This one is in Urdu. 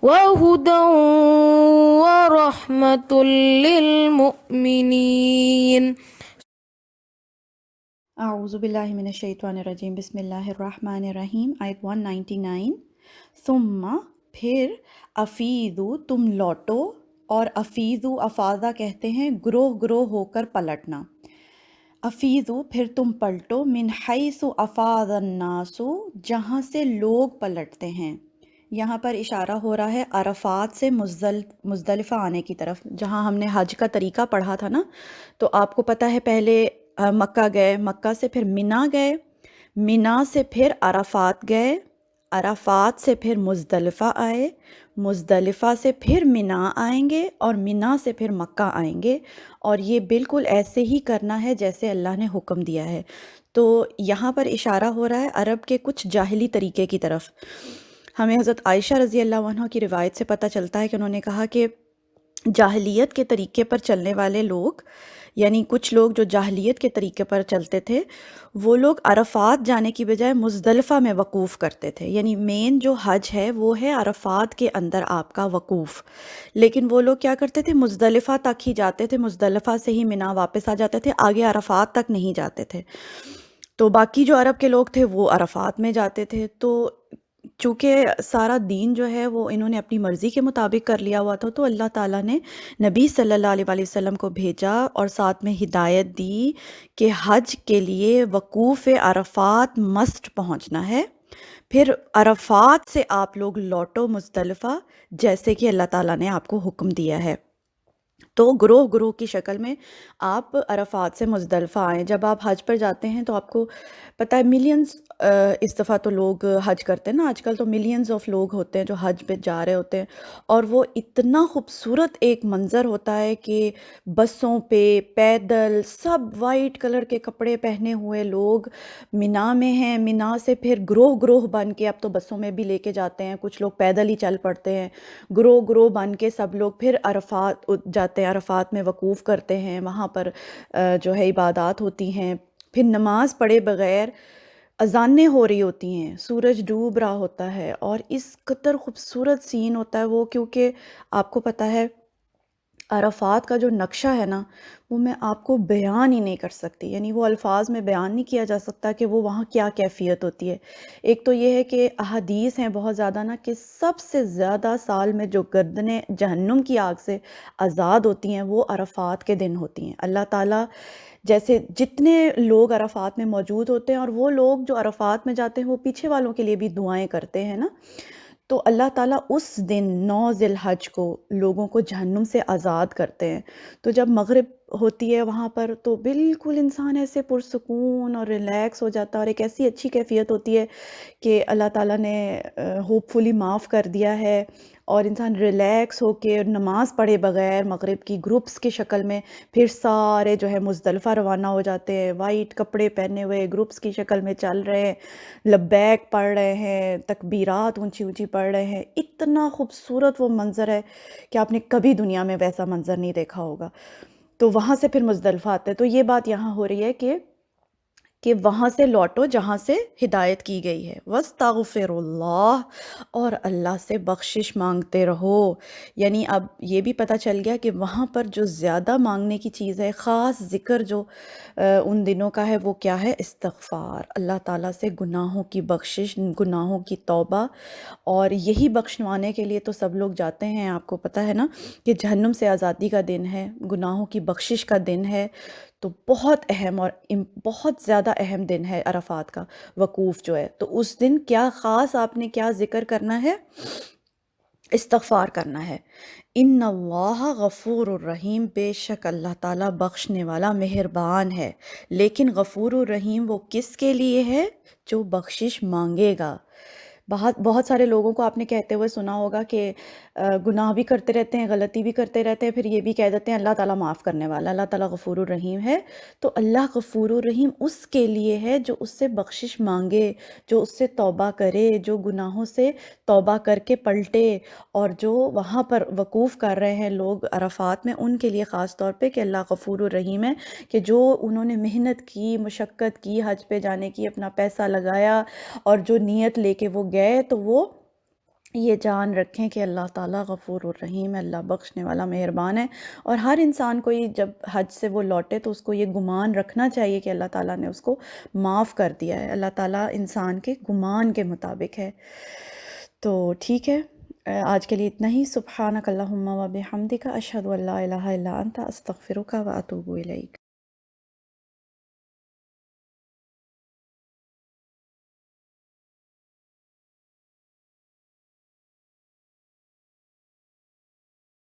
وهدى ورحمة للمؤمنين. اعوذ باللہ من الشیطان الرجیم، بسم اللہ الرحمن الرحیم۔ آیت 199۔ ثم پھر، افیدو تم لوٹو، اور افیدو افاظہ کہتے ہیں گروہ گروہ ہو کر پلٹنا۔ افیدو پھر تم پلٹو، من حیث افاض الناس جہاں سے لوگ پلٹتے ہیں۔ یہاں پر اشارہ ہو رہا ہے عرفات سے مزدلفہ آنے کی طرف، جہاں ہم نے حج کا طریقہ پڑھا تھا نا۔ تو آپ کو پتہ ہے پہلے مکہ گئے، مکہ سے پھر منا گئے، منا سے پھر عرفات گئے، عرفات سے پھر مزدلفہ آئے، مزدلفہ سے پھر منا آئیں گے، اور منا سے پھر مکہ آئیں گے، اور یہ بالکل ایسے ہی کرنا ہے جیسے اللہ نے حکم دیا ہے۔ تو یہاں پر اشارہ ہو رہا ہے عرب کے کچھ جاہلی طریقے کی طرف۔ ہمیں حضرت عائشہ رضی اللہ عنہ کی روایت سے پتہ چلتا ہے کہ انہوں نے کہا کہ جاہلیت کے طریقے پر چلنے والے لوگ، یعنی کچھ لوگ جو جاہلیت کے طریقے پر چلتے تھے، وہ لوگ عرفات جانے کی بجائے مزدلفہ میں وقوف کرتے تھے۔ یعنی مین جو حج ہے وہ ہے عرفات کے اندر آپ کا وقوف، لیکن وہ لوگ کیا کرتے تھے، مزدلفہ تک ہی جاتے تھے، مزدلفہ سے ہی منا واپس آ جاتے تھے، آگے عرفات تک نہیں جاتے تھے۔ تو باقی جو عرب کے لوگ تھے وہ عرفات میں جاتے تھے۔ تو چونکہ سارا دین جو ہے وہ انہوں نے اپنی مرضی کے مطابق کر لیا ہوا تھا، تو اللہ تعالیٰ نے نبی صلی اللہ علیہ وآلہ وسلم کو بھیجا اور ساتھ میں ہدایت دی کہ حج کے لیے وقوف عرفات مسٹ پہنچنا ہے، پھر عرفات سے آپ لوگ لوٹو مزدلفہ، جیسے کہ اللہ تعالیٰ نے آپ کو حکم دیا ہے۔ تو گروہ گروہ کی شکل میں آپ عرفات سے مزدلفہ آئیں۔ جب آپ حج پر جاتے ہیں تو آپ کو پتہ ہے ملینز اس دفعہ تو لوگ حج کرتے ہیں نا، آج کل تو ملینز آف لوگ ہوتے ہیں جو حج پہ جا رہے ہوتے ہیں، اور وہ اتنا خوبصورت ایک منظر ہوتا ہے کہ بسوں پہ پیدل سب وائٹ کلر کے کپڑے پہنے ہوئے لوگ منا میں ہیں، منا سے پھر گروہ گروہ بن کے، اب تو بسوں میں بھی لے کے جاتے ہیں، کچھ لوگ پیدل ہی چل پڑتے ہیں، گروہ گروہ بن کے سب لوگ پھر عرفات جاتے ہیں، عرفات میں وقوف کرتے ہیں، وہاں پر جو ہے عبادات ہوتی ہیں، پھر نماز پڑھے بغیر اذانیں ہو رہی ہوتی ہیں، سورج ڈوب رہا ہوتا ہے، اور اس قدر خوبصورت سین ہوتا ہے وہ، کیونکہ آپ کو پتہ ہے عرفات کا جو نقشہ ہے نا، وہ میں آپ کو بیان ہی نہیں کر سکتی، یعنی وہ الفاظ میں بیان نہیں کیا جا سکتا کہ وہ وہاں کیا کیفیت ہوتی ہے۔ ایک تو یہ ہے کہ احادیث ہیں بہت زیادہ نا، کہ سب سے زیادہ سال میں جو گردنیں جہنم کی آگ سے آزاد ہوتی ہیں وہ عرفات کے دن ہوتی ہیں۔ اللہ تعالیٰ جیسے جتنے لوگ عرفات میں موجود ہوتے ہیں، اور وہ لوگ جو عرفات میں جاتے ہیں وہ پیچھے والوں کے لیے بھی دعائیں کرتے ہیں نا، تو اللہ تعالیٰ اس دن 9 ذی الحج کو لوگوں کو جہنم سے آزاد کرتے ہیں۔ تو جب مغرب ہوتی ہے وہاں پر تو بالکل انسان ایسے پرسکون اور ریلیکس ہو جاتا ہے، اور ایک ایسی اچھی کیفیت ہوتی ہے کہ اللہ تعالیٰ نے ہوپ فلی معاف کر دیا ہے، اور انسان ریلیکس ہو کے نماز پڑھے بغیر مغرب کی گروپس کی شکل میں پھر سارے جو ہے مزدلفہ روانہ ہو جاتے ہیں، وائٹ کپڑے پہنے ہوئے گروپس کی شکل میں چل رہے ہیں، لبیک پڑھ رہے ہیں، تکبیرات اونچی اونچی پڑھ رہے ہیں۔ اتنا خوبصورت وہ منظر ہے کہ آپ نے کبھی دنیا میں ویسا منظر نہیں دیکھا ہوگا۔ تو وہاں سے پھر مزدلفہ آتے ہیں۔ تو یہ بات یہاں ہو رہی ہے کہ وہاں سے لوٹو جہاں سے ہدایت کی گئی ہے، وَاسْتَغْفِرُ اللَّهَ، اور اللہ سے بخشش مانگتے رہو۔ یعنی اب یہ بھی پتہ چل گیا کہ وہاں پر جو زیادہ مانگنے کی چیز ہے، خاص ذکر جو ان دنوں کا ہے، وہ کیا ہے، استغفار، اللہ تعالیٰ سے گناہوں کی بخشش، گناہوں کی توبہ، اور یہی بخشوانے کے لیے تو سب لوگ جاتے ہیں۔ آپ کو پتہ ہے نا کہ جہنم سے آزادی کا دن ہے، گناہوں کی بخشش کا دن ہے، تو بہت اہم اور بہت زیادہ اہم دن ہے عرفات کا وقوف جو ہے۔ تو اس دن کیا خاص آپ نے کیا ذکر کرنا ہے، استغفار کرنا ہے۔ ان اللہ غفور الرحیم، بے شک اللہ تعالیٰ بخشنے والا مہربان ہے، لیکن غفور الرحیم وہ کس کے لیے ہے، جو بخشش مانگے گا۔ بہت سارے لوگوں کو آپ نے کہتے ہوئے سنا ہوگا کہ گناہ بھی کرتے رہتے ہیں، غلطی بھی کرتے رہتے ہیں، پھر یہ بھی کہہ دیتے ہیں اللہ تعالیٰ معاف کرنے والا، اللہ تعالیٰ غفور الرحیم ہے۔ تو اللہ غفور الرحیم اس کے لیے ہے جو اس سے بخشش مانگے، جو اس سے توبہ کرے، جو گناہوں سے توبہ کر کے پلٹے، اور جو وہاں پر وقوف کر رہے ہیں لوگ عرفات میں، ان کے لیے خاص طور پہ کہ اللہ غفور الرحیم ہے، کہ جو انہوں نے محنت کی، مشقت کی، حج پہ جانے کی، اپنا پیسہ لگایا، اور جو نیت لے کے وہ گئے، تو وہ یہ جان رکھیں کہ اللہ تعالیٰ غفور الرحیم ہے، اللہ بخشنے والا مہربان ہے، اور ہر انسان کو یہ جب حج سے وہ لوٹے تو اس کو یہ گمان رکھنا چاہیے کہ اللہ تعالیٰ نے اس کو معاف کر دیا ہے، اللہ تعالیٰ انسان کے گمان کے مطابق ہے۔ تو ٹھیک ہے، آج کے لیے اتنا ہی۔ سبحانک اللہم و بحمدک، اشہد ان لا الہ الا انت، استغفرک و اتوب الیک۔